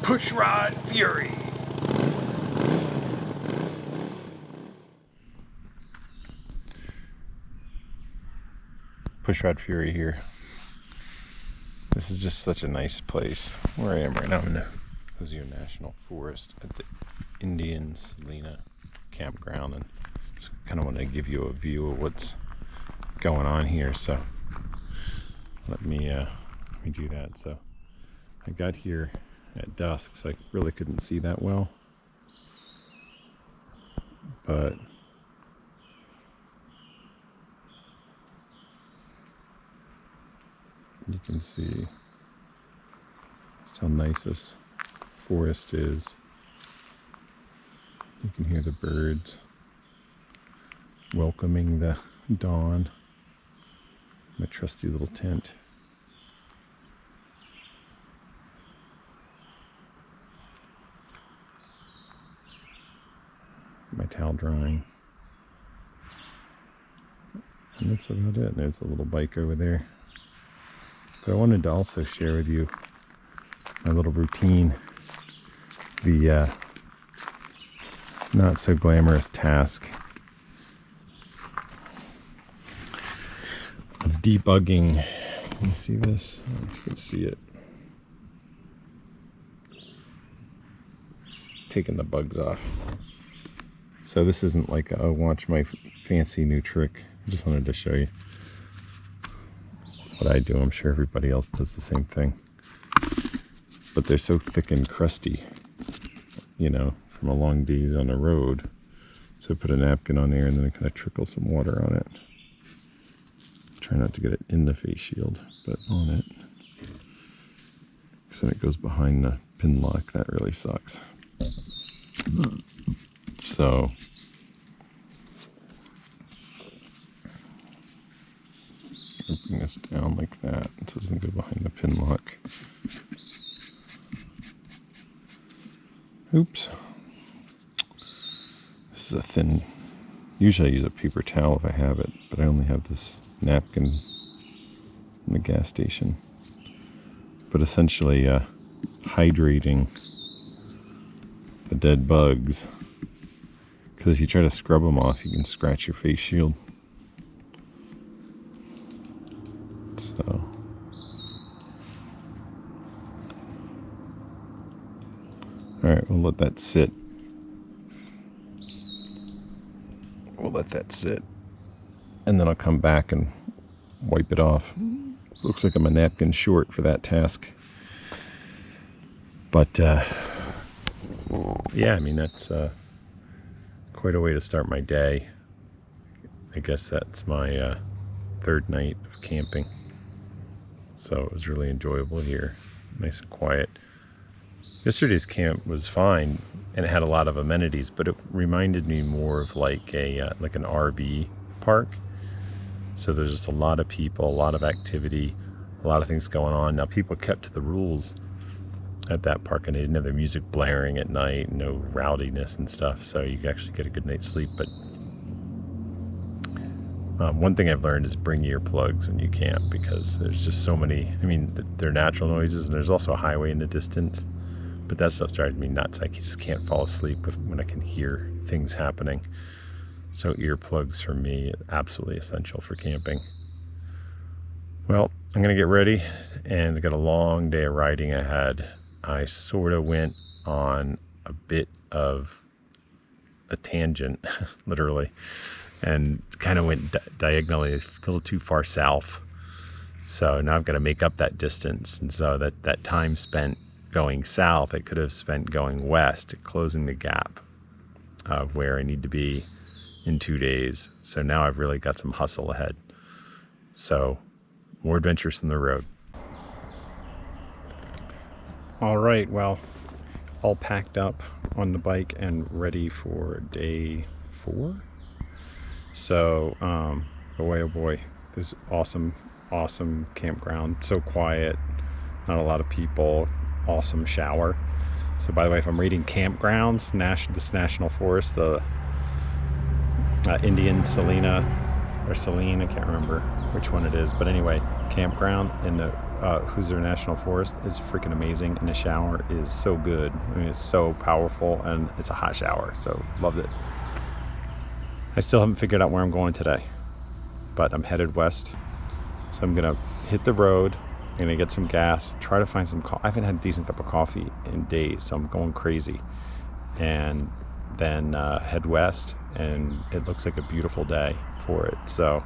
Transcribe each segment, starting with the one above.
Pushrod Fury. Pushrod Fury here. This is just such a nice place. Where I am right now, I'm in the National Forest at the Indian-Celina Campground, and so kind of want to give you a view of what's going on here. So let me do that. So I got here at dusk, so I really couldn't see that well, but you can see just how nice this forest is. You can hear the birds welcoming the dawn. My trusty little tent. My towel drying. And that's about it. There's a little bike over there. But I wanted to also share with you my little routine. The not so glamorous task of debugging. Can you see this? I don't know if you can see it. Taking the bugs off. So this isn't like a watch my fancy new trick. I just wanted to show you what I do. I'm sure everybody else does the same thing. But they're so thick and crusty, you know, from a long days on the road. So I put a napkin on there and then I kind of trickle some water on it. Try not to get it in the face shield, but on it. So it goes behind the pin lock. That really sucks. So bring this down like that so it doesn't go behind the pin lock. Oops. This is a thin, usually I use a paper towel if I have it, but I only have this napkin from the gas station. But essentially hydrating the dead bugs, because if you try to scrub them off you can scratch your face shield. So alright, we'll let that sit. And then I'll come back and wipe it off. Looks like I'm a napkin short for that task. But yeah, I mean, that's quite a way to start my day. I guess that's my third night of camping. So it was really enjoyable here. Nice and quiet. Yesterday's camp was fine and it had a lot of amenities, but it reminded me more of like an RV park. So there's just a lot of people, a lot of activity, a lot of things going on. Now people kept to the rules at that park and they didn't have their music blaring at night, no rowdiness and stuff, so you can actually get a good night's sleep. But one thing I've learned is bring earplugs when you camp, because there's just so many, I mean, they're natural noises and there's also a highway in the distance. But that stuff drives me nuts. I just can't fall asleep when I can hear things happening. So earplugs for me, absolutely essential for camping. Well, I'm gonna get ready and I got a long day of riding ahead. I sort of went on a bit of a tangent, literally, and kind of went diagonally a little too far south. So now I've got to make up that distance. And so that time spent going south, I could have spent going west, closing the gap of where I need to be in 2 days. So now I've really got some hustle ahead. So more adventures from the road. All right, well, all packed up on the bike and ready for day 4. So boy, oh boy, this is awesome campground. So quiet, not a lot of people. Awesome shower. So by the way, if I'm reading campgrounds, this national forest, the Indian-Celina or Celine, I can't remember which one it is, but anyway, campground in the Hoosier National Forest is freaking amazing, and the shower is so good. I mean, it's so powerful, and it's a hot shower, so loved it. I still haven't figured out where I'm going today, but I'm headed west. So I'm gonna hit the road, I'm gonna get some gas, try to find some coffee. I haven't had a decent cup of coffee in days, so I'm going crazy. And then head west, and it looks like a beautiful day for it. So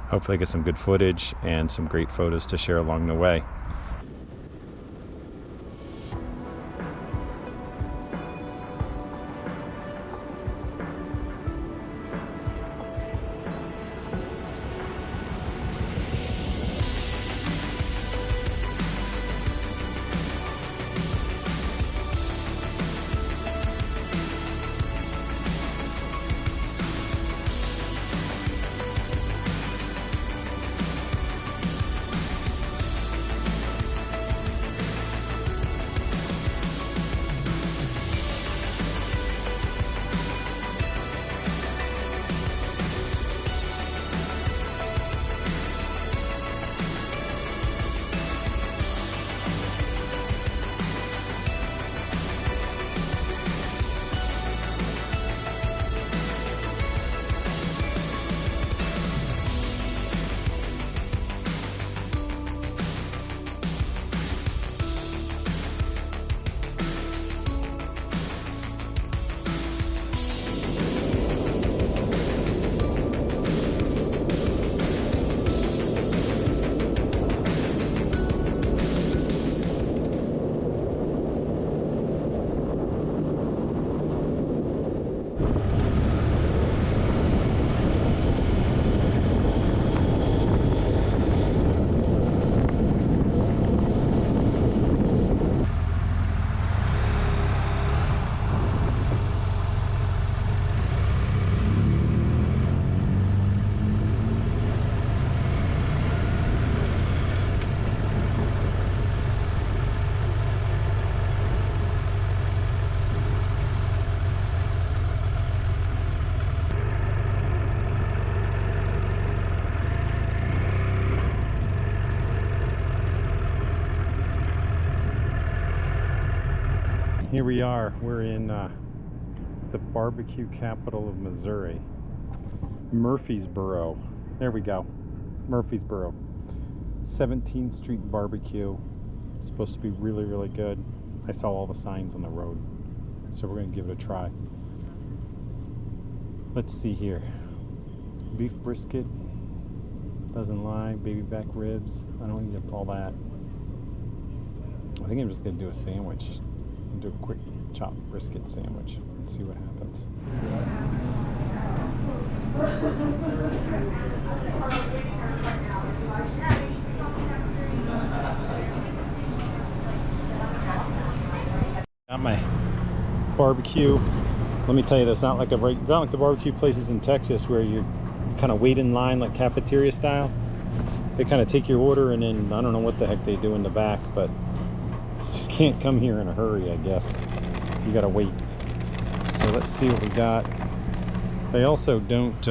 hopefully I get some good footage and some great photos to share along the way. Here we are, we're in the barbecue capital of Missouri, Murphysboro. There we go, Murphysboro. 17th Street Barbecue. It's supposed to be really, really good. I saw all the signs on the road, so we're gonna give it a try. Let's see here. Beef brisket, doesn't lie, baby back ribs. I don't need all that. I think I'm just gonna do a sandwich. Do a quick chopped brisket sandwich and see what happens. Got my barbecue. Let me tell you, that's not like it's not like the barbecue places in Texas where you kind of wait in line like cafeteria style. They kind of take your order and then I don't know what the heck they do in the back, but just can't come here in a hurry, I guess. You gotta wait. So let's see what we got. They also don't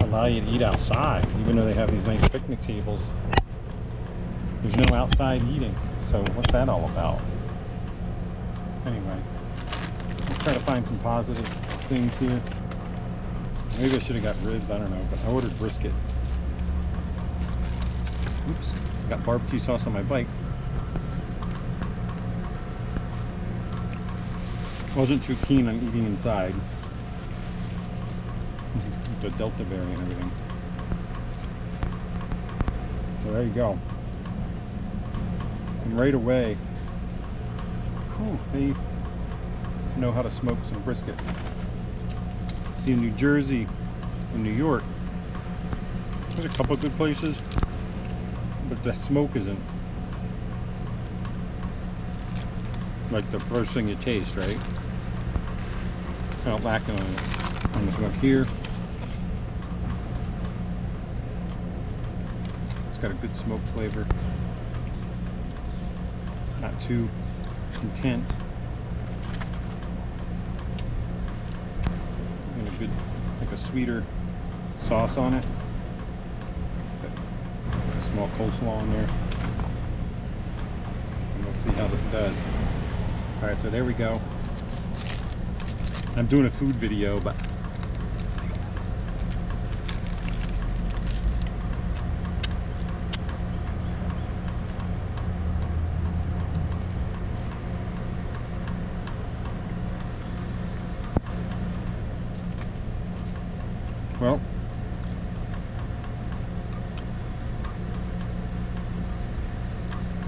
allow you to eat outside, even though they have these nice picnic tables. There's no outside eating. So what's that all about? Anyway, let's try to find some positive things here. Maybe I should have got ribs, I don't know, but I ordered brisket. Oops, I got barbecue sauce on my bike. Wasn't too keen on eating inside. The Delta variant and everything. So there you go. And right away, they know how to smoke some brisket. See, in New Jersey and New York, there's a couple of good places, but the smoke isn't like the first thing you taste, right? Kind of lacking on the smoke here. It's got a good smoke flavor, not too intense, and a good, like a sweeter sauce on it. Small coleslaw in there. And let's see how this does. Alright, so there we go. I'm doing a food video, but well,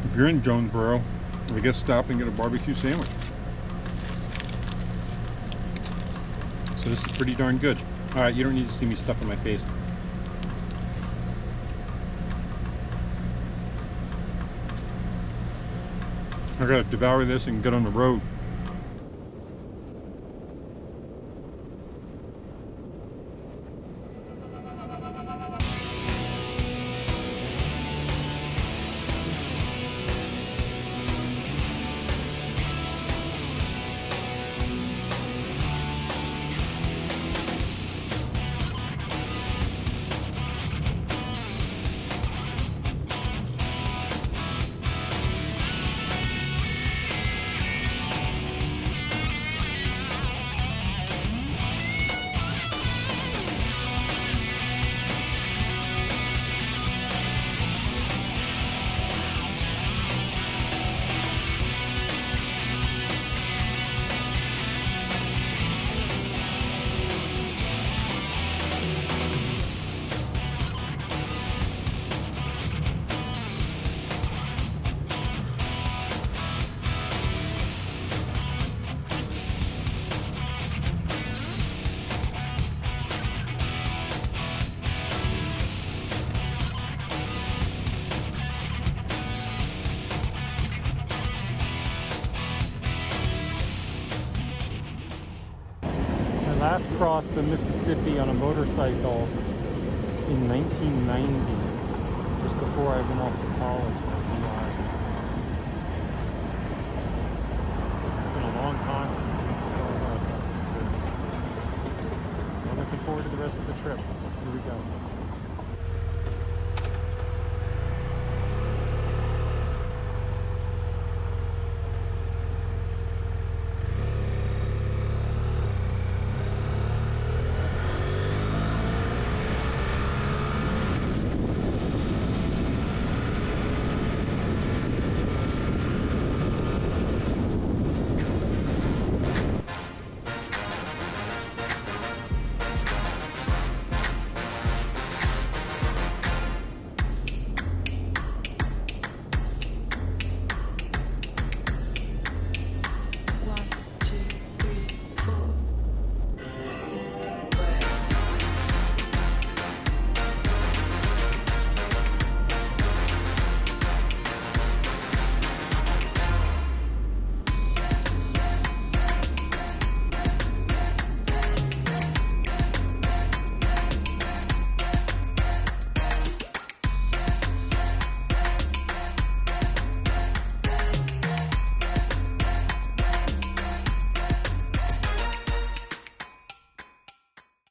if you're in Jonesboro, I guess stop and get a barbecue sandwich. So this is pretty darn good. Alright, you don't need to see me stuff in my face. I gotta devour this and get on the road. Last crossed the Mississippi on a motorcycle in 1990, just before I went off to college. It's been a long time since I've been. I'm looking forward to the rest of the trip. Here we go.